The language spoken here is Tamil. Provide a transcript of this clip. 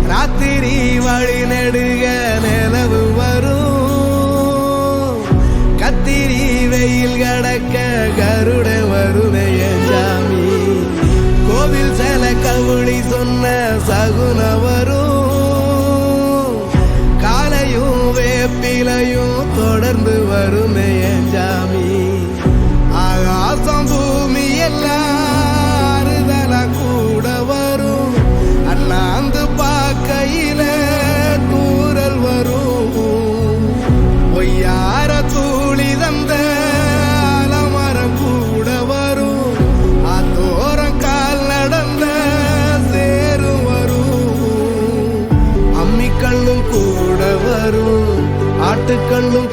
ராத்திரி வழி நெடுக நிலவு வரும் கத்திரி வெயில் கடக்க கருட வருமே சாமி கோவில் சில கவுளி சொன்ன சகுன வரும் காலையும் வேப்பிலையும் தொடர்ந்து வருமே சாமி ஆகாசம் பூமி எல்லாருதல கூட வரும் அண்ணாந்து பார்க்கையில தூரல் வரும் பொய்யார தூளி தந்த அலமரம் கூட வரும் அதோரம் கால் நடந்த சேரும் வரும் அம்மிக்கண்ணும் கூட வரும் ஆட்டுக்கண்ணும்